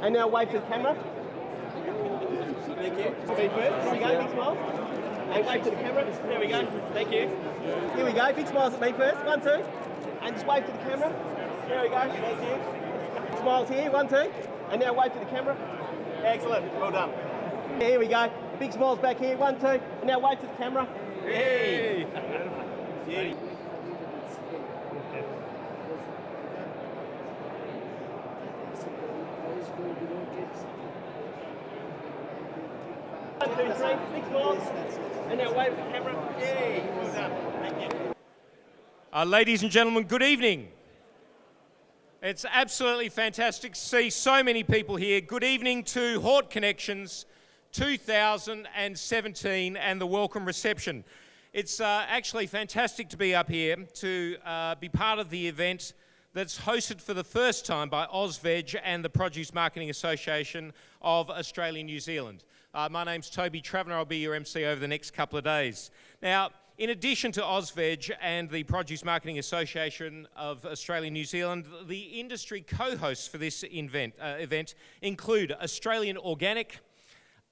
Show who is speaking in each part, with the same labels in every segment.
Speaker 1: And now wave to the camera. Thank you. Speed first. Here we go, big smiles. And wave to the camera. There we go. Thank you. Here we go, big smiles at me first. 1, 2. And just wave to the camera. There we go. Thank you. Smiles here. 1, 2. And now wave to the camera. Excellent. Well done. Here we go. Big smiles back here. 1, 2. And now wave to the camera. Hey. Beauty. 1, 2, 3. Big smiles. And now wave to the camera. Yay. Well done. Thank you.
Speaker 2: Ladies and gentlemen, good evening. It's absolutely fantastic to see so many people here. Good evening to Hort Connections 2017 and the welcome reception. It's actually fantastic to be up here to be part of the event that's hosted for the first time by AusVeg and the Produce Marketing Association of Australia and New Zealand. My name's Toby Travener. I'll be your MC over the next couple of days. Now, in addition to AusVeg and the Produce Marketing Association of Australia and New Zealand, the industry co-hosts for this event include Australian Organic,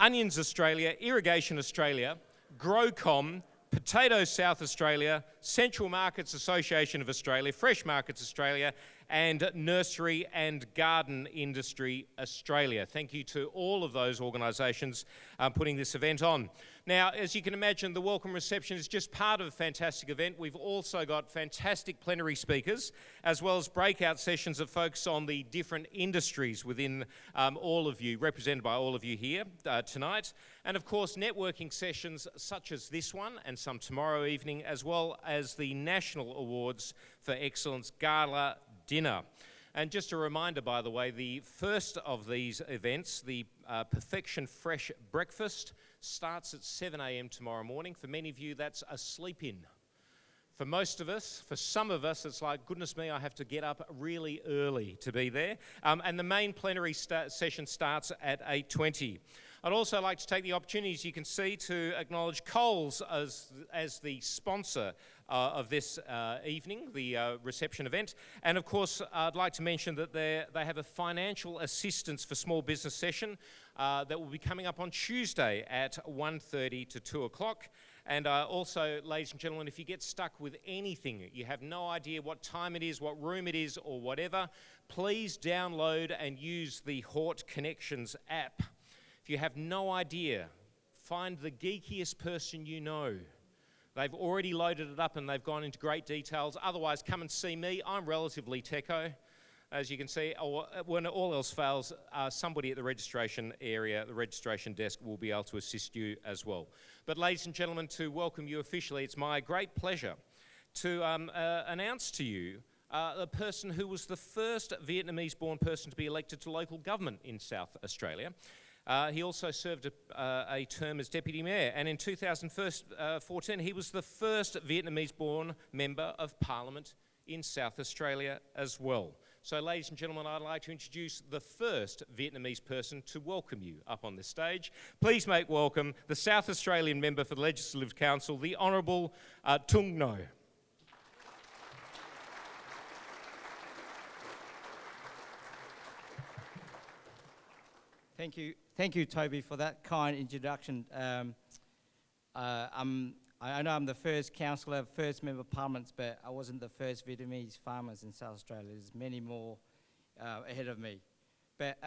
Speaker 2: Onions Australia, Irrigation Australia, Growcom, Potatoes South Australia, Central Markets Association of Australia, Fresh Markets Australia, and Nursery and Garden Industry Australia. Thank you to all of those organisations putting this event on. Now, as you can imagine, the welcome reception is just part of a fantastic event. We've also got fantastic plenary speakers, as well as breakout sessions that focus on the different industries within all of you, represented by all of you here tonight. And of course, networking sessions such as this one and some tomorrow evening, as well as the National Awards for Excellence Gala Dinner. And just a reminder, by the way, the first of these events, the Perfection Fresh Breakfast, starts at 7 a.m. tomorrow morning. For many of you, that's a sleep-in. For most of us, for some of us, it's like, goodness me, I have to get up really early to be there. And the main plenary session starts at 8:20. I'd also like to take the opportunity, as you can see, to acknowledge Coles as the sponsor of this evening, the reception event. And of course, I'd like to mention that they have a financial assistance for small business session that will be coming up on Tuesday at 1:30 to 2 o'clock. And also, ladies and gentlemen, if you get stuck with anything, you have no idea what time it is, what room it is, or whatever, please download and use the Hort Connections app. If you have no idea, find the geekiest person you know. They've already loaded it up and they've gone into great details. Otherwise, come and see me. I'm relatively techo, as you can see. Or when all else fails, somebody at the registration area, the registration desk, will be able to assist you as well. But ladies and gentlemen, to welcome you officially, it's my great pleasure to announce to you a person who was the first Vietnamese-born person to be elected to local government in South Australia. He also served a term as Deputy Mayor, and in 2014 he was the first Vietnamese-born Member of Parliament in South Australia as well. So ladies and gentlemen, I'd like to introduce the first Vietnamese person to welcome you up on this stage. Please make welcome the South Australian Member for the Legislative Council, the Honourable Tung No.
Speaker 3: Thank you, Toby, for that kind introduction. I know I'm the first councillor, first member of parliament, but I wasn't the first Vietnamese farmers in South Australia. There's many more ahead of me. But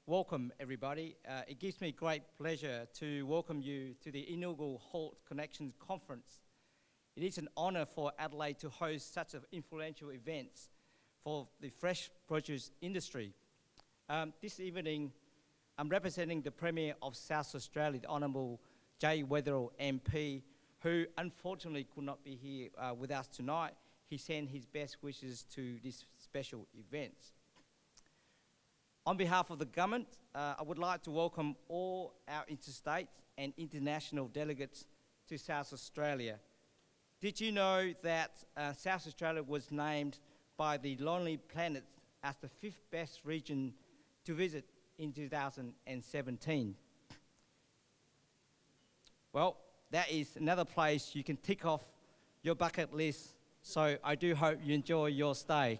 Speaker 3: welcome, everybody. It gives me great pleasure to welcome you to the inaugural Hort Connections Conference. It is an honour for Adelaide to host such influential events for the fresh produce industry. This evening, I'm representing the Premier of South Australia, the Honourable Jay Weatherill MP, who unfortunately could not be here with us tonight. He sent his best wishes to this special event. On behalf of the government, I would like to welcome all our interstate and international delegates to South Australia. Did you know that South Australia was named by the Lonely Planet as the 5th best region to visit in 2017? Well, that is another place you can tick off your bucket list, so I do hope you enjoy your stay.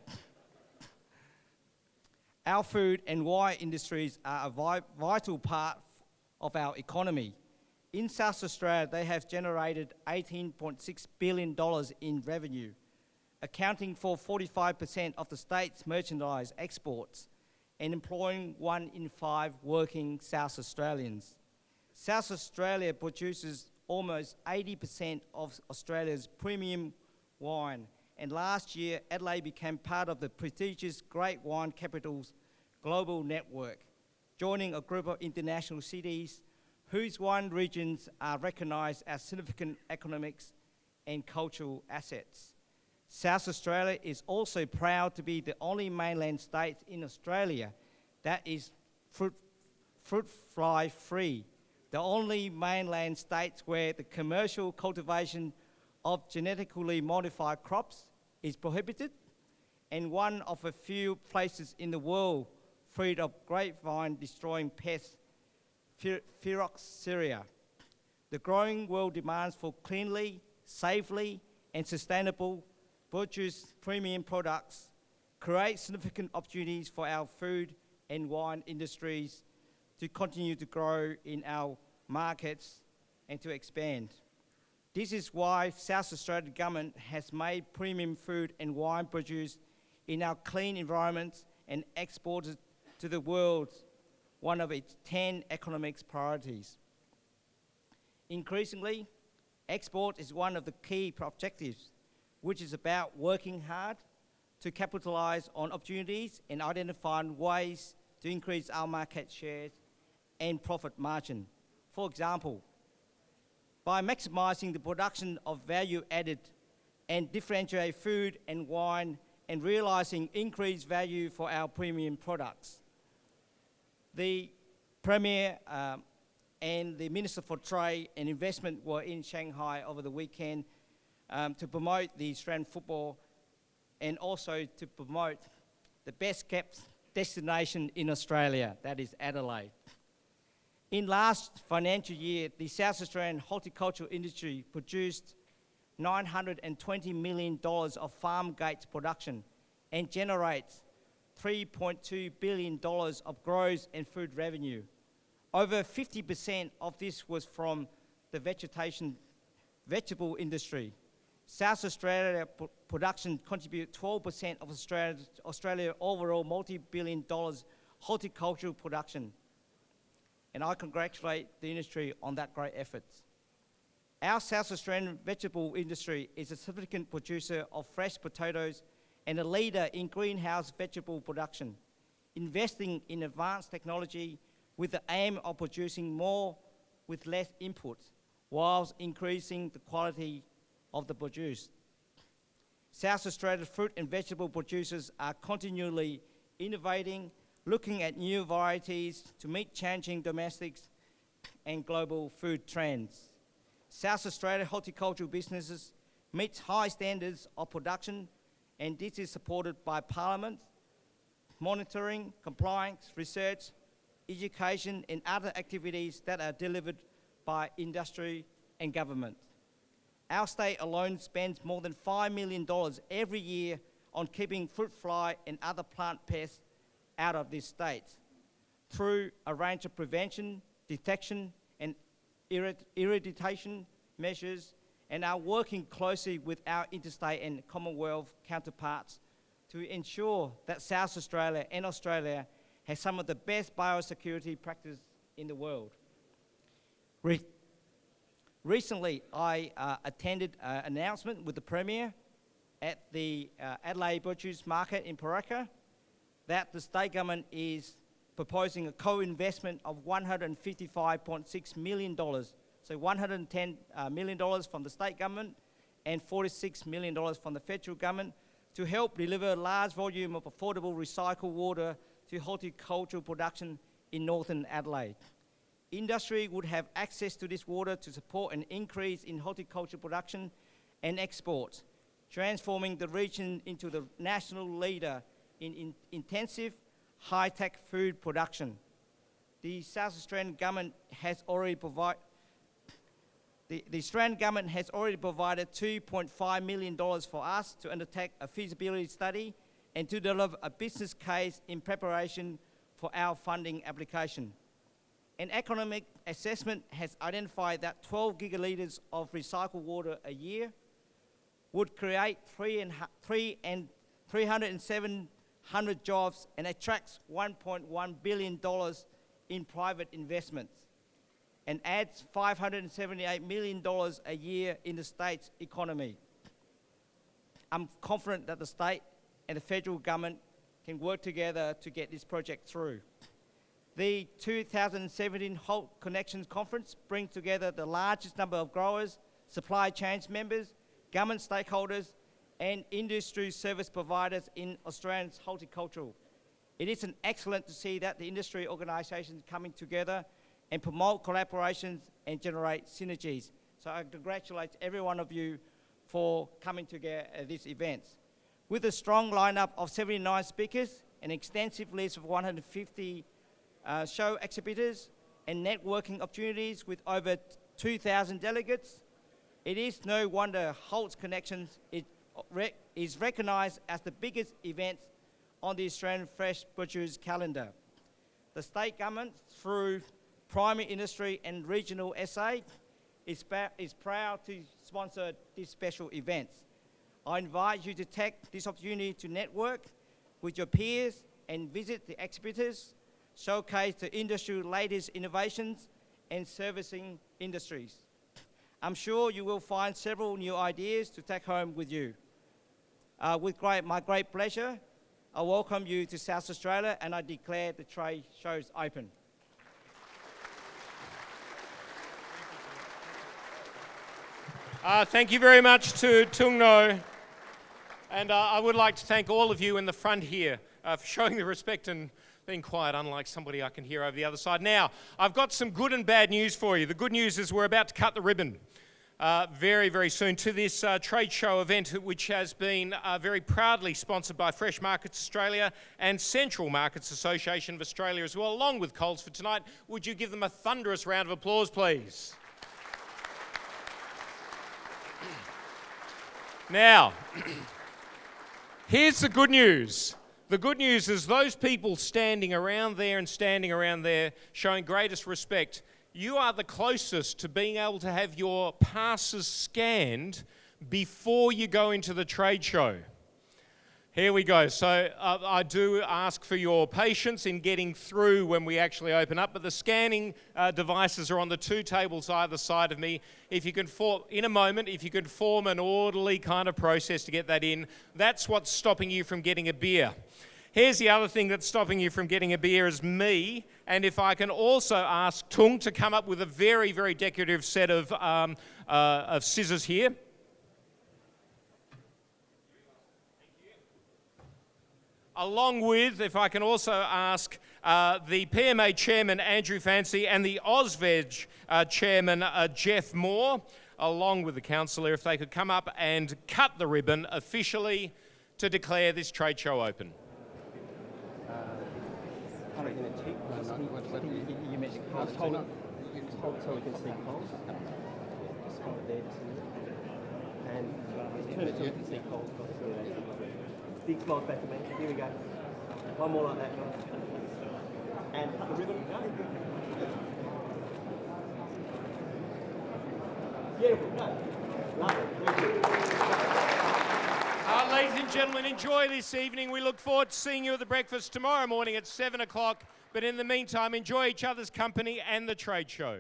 Speaker 3: Our food and wine industries are a vital part of our economy. In South Australia, they have generated $18.6 billion in revenue, accounting for 45% of the state's merchandise exports and employing 1 in 5 working South Australians. South Australia produces almost 80% of Australia's premium wine, and last year Adelaide became part of the prestigious Great Wine Capitals Global Network, joining a group of international cities whose wine regions are recognised as significant economics and cultural assets. South Australia is also proud to be the only mainland state in Australia that is fruit fly free, the only mainland state where the commercial cultivation of genetically modified crops is prohibited, and one of a few places in the world freed of grapevine destroying pest Phylloxera. The growing world demands for cleanly, safely, and sustainable produce premium products create significant opportunities for our food and wine industries to continue to grow in our markets and to expand. This is why South Australian government has made premium food and wine produced in our clean environments and exported to the world one of its 10 economic priorities. Increasingly, export is one of the key objectives, which is about working hard to capitalise on opportunities and identifying ways to increase our market shares and profit margin. For example, by maximising the production of value-added and differentiated food and wine and realising increased value for our premium products. The Premier and the Minister for Trade and Investment were in Shanghai over the weekend to promote the Australian football and also to promote the best kept destination in Australia, that is Adelaide. In last financial year, the South Australian horticultural industry produced $920 million of farm gates production and generates $3.2 billion of gross and food revenue. Over 50% of this was from the vegetable industry. South Australia production contributes 12% of Australia's overall multi-billion dollars horticultural production. And I congratulate the industry on that great effort. Our South Australian vegetable industry is a significant producer of fresh potatoes and a leader in greenhouse vegetable production, investing in advanced technology with the aim of producing more with less input, whilst increasing the quality of the produce. South Australia's fruit and vegetable producers are continually innovating, looking at new varieties to meet changing domestic and global food trends. South Australia horticultural businesses meet high standards of production, and this is supported by Parliament, monitoring, compliance, research, education, and other activities that are delivered by industry and government. Our state alone spends more than $5 million every year on keeping fruit fly and other plant pests out of this state through a range of prevention, detection, and eradication measures, and are working closely with our interstate and Commonwealth counterparts to ensure that South Australia and Australia has some of the best biosecurity practices in the world. Recently, I attended an announcement with the Premier at the Adelaide Produce Market in Paraka that the state government is proposing a co-investment of $155.6 million. So $110 million from the state government and $46 million from the federal government to help deliver a large volume of affordable recycled water to horticultural production in northern Adelaide. Industry would have access to this water to support an increase in horticultural production and exports, transforming the region into the national leader in intensive, high-tech food production. The South Australian government has already provided The Australian government has already provided $2.5 million for us to undertake a feasibility study and to develop a business case in preparation for our funding application. An economic assessment has identified that 12 gigalitres of recycled water a year would create 307 jobs and attracts $1.1 billion in private investments and adds $578 million a year in the state's economy. I'm confident that the state and the federal government can work together to get this project through. The 2017 Hort Connections Conference brings together the largest number of growers, supply chain members, government stakeholders, and industry service providers in Australia's horticultural. It is excellent to see that the industry organisations coming together and promote collaborations and generate synergies. So I congratulate every one of you for coming together at this event. With a strong lineup of 79 speakers, an extensive list of 150 show exhibitors, and networking opportunities with over 2,000 delegates, it is no wonder Hort Connections is recognised as the biggest event on the Australian fresh produce calendar. The state government, through primary industry and regional SA, is proud to sponsor these special events. I invite you to take this opportunity to network with your peers and visit the exhibitors, showcase the industry's latest innovations and servicing industries. I'm sure you will find several new ideas to take home with you. With my great pleasure, I welcome you to South Australia and I declare the trade shows open.
Speaker 2: Thank you very much to Tung No. And I would like to thank all of you in the front here for showing the respect and being quiet, unlike somebody I can hear over the other side. Now, I've got some good and bad news for you. The good news is we're about to cut the ribbon very, very soon to this trade show event, which has been very proudly sponsored by Fresh Markets Australia and Central Markets Association of Australia as well, along with Coles for tonight. Would you give them a thunderous round of applause, please? Now, here's the good news. The good news is those people standing around there showing greatest respect, you are the closest to being able to have your passes scanned before you go into the trade show. Here we go. So I do ask for your patience in getting through when we actually open up, but the scanning devices are on the two tables either side of me. If you can in a moment, if you could form an orderly kind of process to get that in, that's what's stopping you from getting a beer. Here's the other thing that's stopping you from getting a beer is me, and if I can also ask Tung to come up with a very, very decorative set of scissors here. Along with, if I can also ask the PMA Chairman, Andrew Fancy, and the AusVeg Chairman, Jeff Moore, along with the Councillor, if they could come up and cut the ribbon officially to declare this trade show open.
Speaker 1: You mentioned Coles. Hold so we can see Coles. Just hold it there to see it. And just turn it so we can see Coles. Big smiles back to me. Here we go. One more like that. And cut the ribbon. Beautiful. Go. Love it. Thank you.
Speaker 2: Ladies and gentlemen, enjoy this evening. We look forward to seeing you at the breakfast tomorrow morning at 7 o'clock. But in the meantime, enjoy each other's company and the trade show.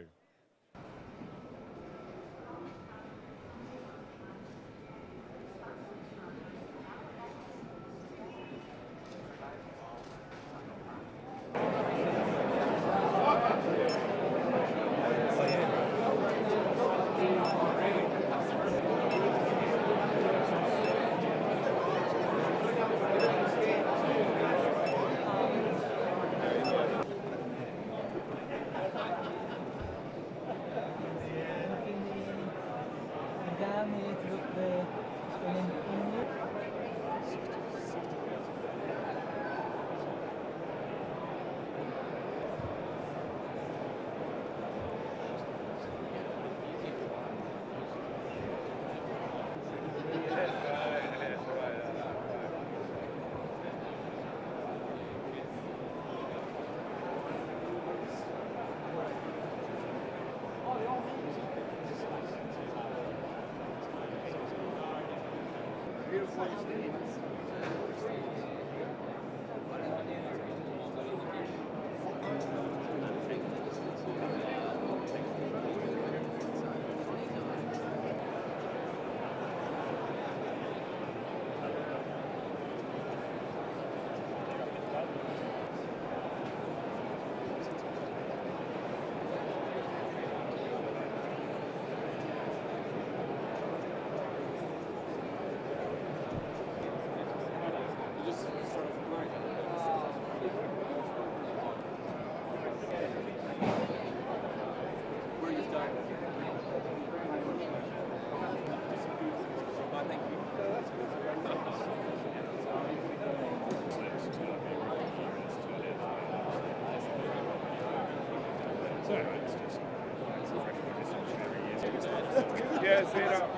Speaker 4: Yeah, set up.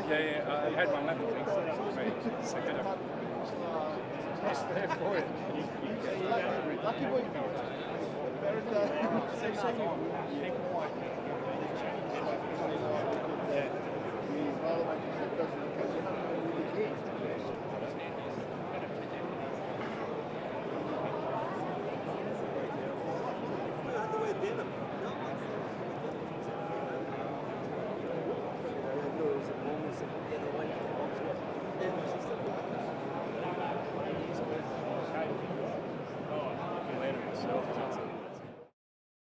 Speaker 4: Yeah, I had one left. That's there for you.
Speaker 1: Lucky boy. Yeah.